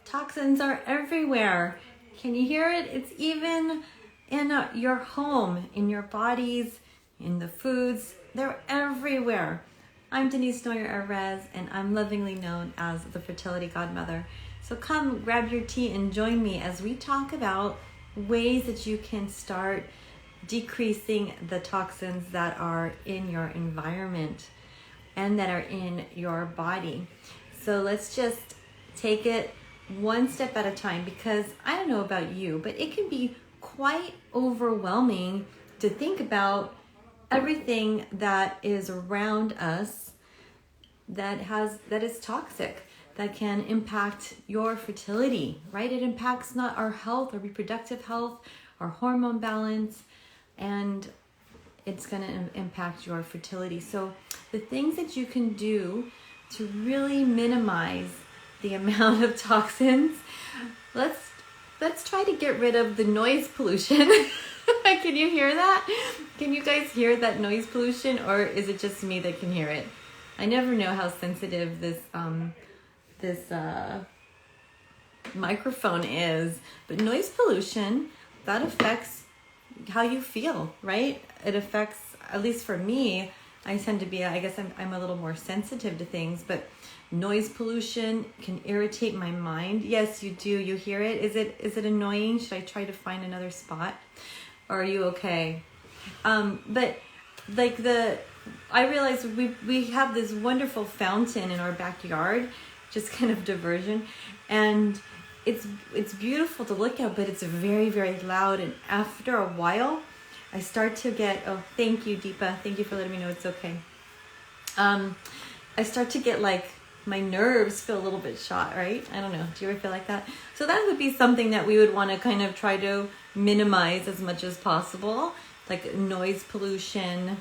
Toxins are everywhere. Can you hear it? It's even in your home, in your bodies, in the foods. They're everywhere. I'm Denise Noyer-Erez, and I'm lovingly known as the Fertility Godmother. So come grab your tea and join me as we talk about ways that you can start decreasing the toxins that are in your environment and that are in your body. So let's just take it one step at a time, because I don't know about you, but it can be quite overwhelming to think about everything that is around us that is toxic, that can impact your fertility, right? It impacts not our health, our reproductive health, our hormone balance, and it's going to impact your fertility. So the things that you can do to really minimize the amount of toxins, let's try to get rid of the noise pollution. Can you hear that? Can you guys hear that noise pollution, or is it just me that can hear it? I never know how sensitive this microphone is, but noise pollution, that affects how you feel, right? It affects, at least for me, I tend to be, I guess I'm a little more sensitive to things, but noise pollution can irritate my mind. Yes, you do. You hear it. Is it annoying? Should I try to find another spot? Or are you okay? But like I realize we have this wonderful fountain in our backyard, just kind of diversion, and it's beautiful to look at, but it's very, very loud. And after a while, I start to get, oh, thank you, Deepa. Thank you for letting me know it's okay. I start to get like, my nerves feel a little bit shot, right? I don't know. Do you ever feel like that? So that would be something that we would want to kind of try to minimize as much as possible, like noise pollution.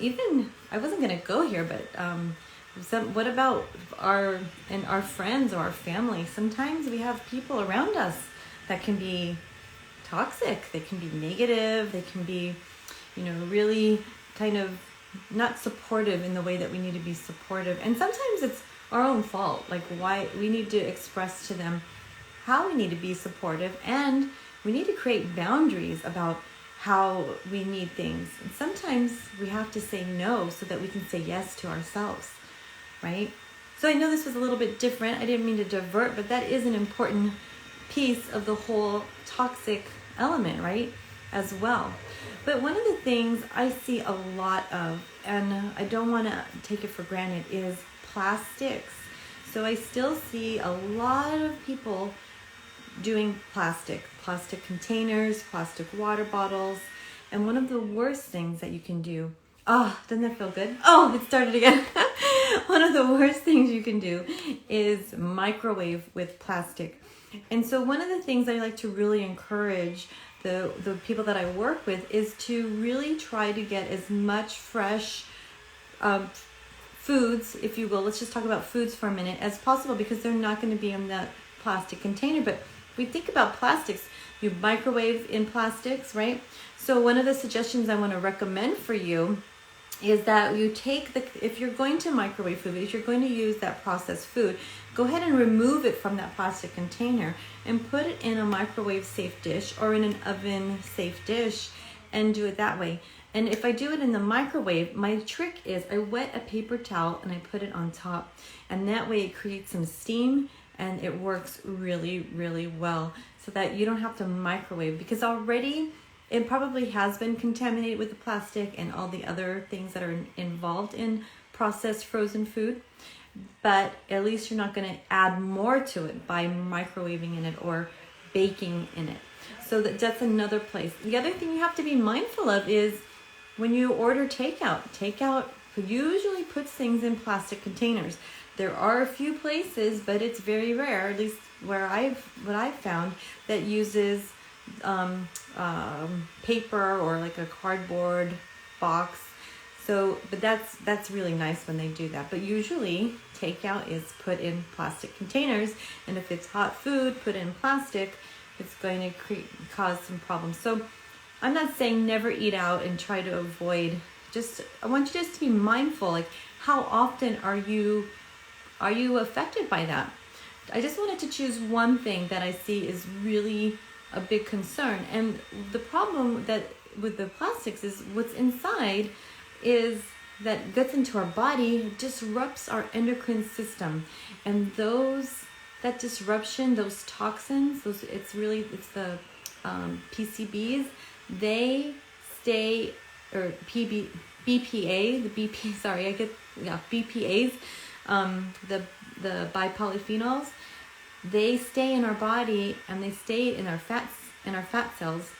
Even, I wasn't going to go here, but what about our friends or our family? Sometimes we have people around us that can be toxic. They can be negative. They can be, really kind of not supportive in the way that we need to be supportive. And sometimes it's our own fault, like why we need to express to them how we need to be supportive, and we need to create boundaries about how we need things. And sometimes we have to say no so that we can say yes to ourselves, right? So I know this was a little bit different. I didn't mean to divert, but that is an important piece of the whole toxic element, right, as well. But one of the things I see a lot of, and I don't want to take it for granted, is plastics. So I still see a lot of people doing plastic containers, plastic water bottles. And one of the worst things that you can do, doesn't that feel good? Oh, it started again. One of the worst things you can do is microwave with plastic. And so one of the things I like to really encourage the people that I work with is to really try to get as much fresh foods, if you will, let's just talk about foods for a minute, as possible, because they're not going to be in that plastic container. But we think about plastics, you microwave in plastics, right? So one of the suggestions I want to recommend for you is that you take if you're going to microwave food, if you're going to use that processed food, go ahead and remove it from that plastic container and put it in a microwave safe dish or in an oven safe dish, and do it that way. And if I do it in the microwave, my trick is I wet a paper towel and I put it on top, and that way it creates some steam and it works really, really well, so that you don't have to microwave, because already it probably has been contaminated with the plastic and all the other things that are involved in processed frozen food. But at least you're not going to add more to it by microwaving in it or baking in it. So that's another place. The other thing you have to be mindful of is when you order takeout usually puts things in plastic containers. There are a few places, but it's very rare, at least what I've found, that uses paper or like a cardboard box. So, but that's really nice when they do that. But usually takeout is put in plastic containers, and if it's hot food put in plastic, it's going to cause some problems. So I'm not saying never eat out and try to avoid. I want you just to be mindful, like how often are you affected by that? I just wanted to choose one thing that I see is really a big concern. And the problem that with the plastics is what's inside is that gets into our body, disrupts our endocrine system. And that disruption, those toxins, it's the PCBs, they stay, or BPA, BPAs, the bipolyphenols, they stay in our body and they stay in our fat cells.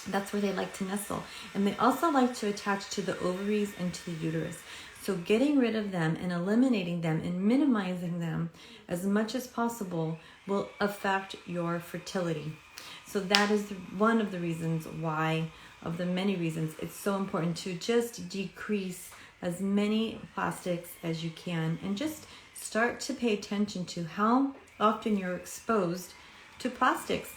That's where they like to nestle. And they also like to attach to the ovaries and to the uterus. So getting rid of them and eliminating them and minimizing them as much as possible will affect your fertility. So that is one of the reasons why, of the many reasons, it's so important to just decrease as many plastics as you can and just start to pay attention to how often you're exposed to plastics.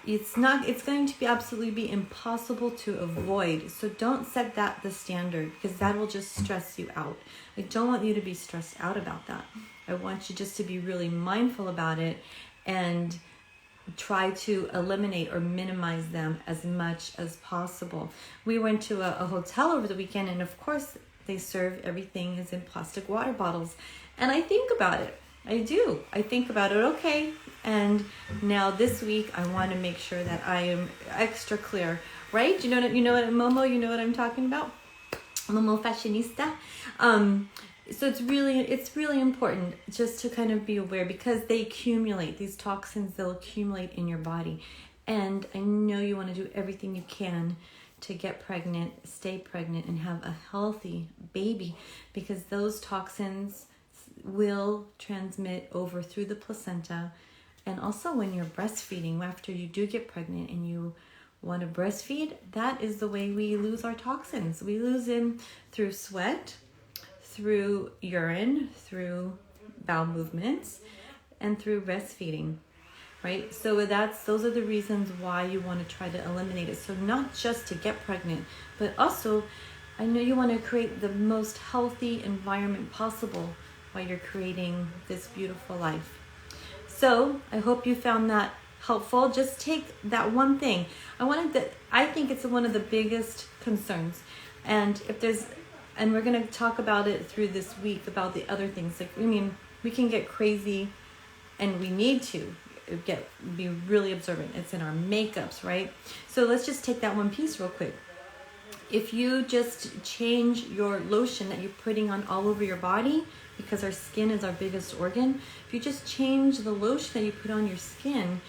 It's going to absolutely be impossible to avoid. So don't set that the standard, because that will just stress you out. I don't want you to be stressed out about that. I want you just to be really mindful about it and try to eliminate or minimize them as much as possible. We went to a hotel over the weekend, and of course they serve everything is in plastic water bottles. And I think about it. I do. I think about it, okay. And now this week, I want to make sure that I am extra clear, right? You know what, Momo, you know what I'm talking about? Momo Fashionista. So it's really important just to kind of be aware, because they accumulate, these toxins, they'll accumulate in your body. And I know you want to do everything you can to get pregnant, stay pregnant, and have a healthy baby, because those toxins will transmit over through the placenta. And also when you're breastfeeding, after you do get pregnant and you want to breastfeed, that is the way we lose our toxins. We lose them through sweat, through urine, through bowel movements, and through breastfeeding, right? So those are the reasons why you want to try to eliminate it. So not just to get pregnant, but also I know you want to create the most healthy environment possible while you're creating this beautiful life. So I hope you found that helpful. Just take that one thing. I think it's one of the biggest concerns. And we're going to talk about it through this week about the other things. We can get crazy, and we need to be really observant. It's in our makeups, right? So let's just take that one piece real quick. If you just change your lotion that you're putting on all over your body, because our skin is our biggest organ, if you just change the lotion that you put on your skin,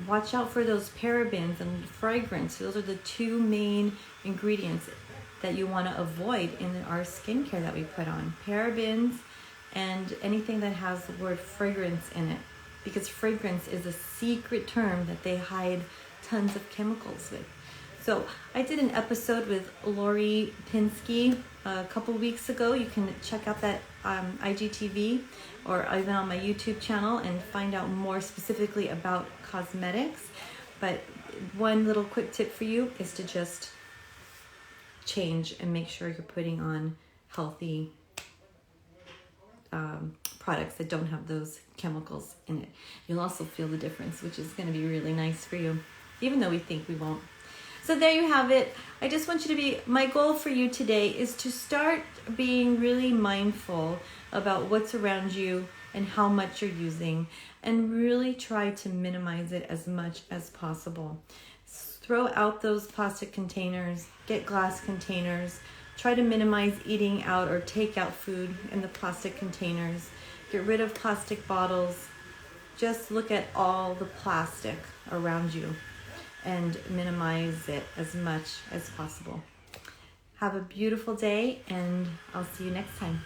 watch out for those parabens and fragrance. Those are the two main ingredients that you want to avoid in our skincare that we put on. Parabens and anything that has the word fragrance in it, because fragrance is a secret term that they hide tons of chemicals with. So I did an episode with Lori Pinsky a couple weeks ago. You can check out that IGTV or even on my YouTube channel and find out more specifically about cosmetics. But one little quick tip for you is to just change and make sure you're putting on healthy products that don't have those chemicals in it. You'll also feel the difference, which is going to be really nice for you, even though we think we won't. So there you have it. I just want you to my goal for you today is to start being really mindful about what's around you and how much you're using, and really try to minimize it as much as possible. Throw out those plastic containers, get glass containers, try to minimize eating out or take out food in the plastic containers, get rid of plastic bottles, just look at all the plastic around you and minimize it as much as possible. Have a beautiful day, and I'll see you next time.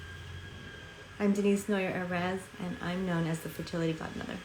I'm Denise Noyer-Erez, and I'm known as the Fertility Godmother.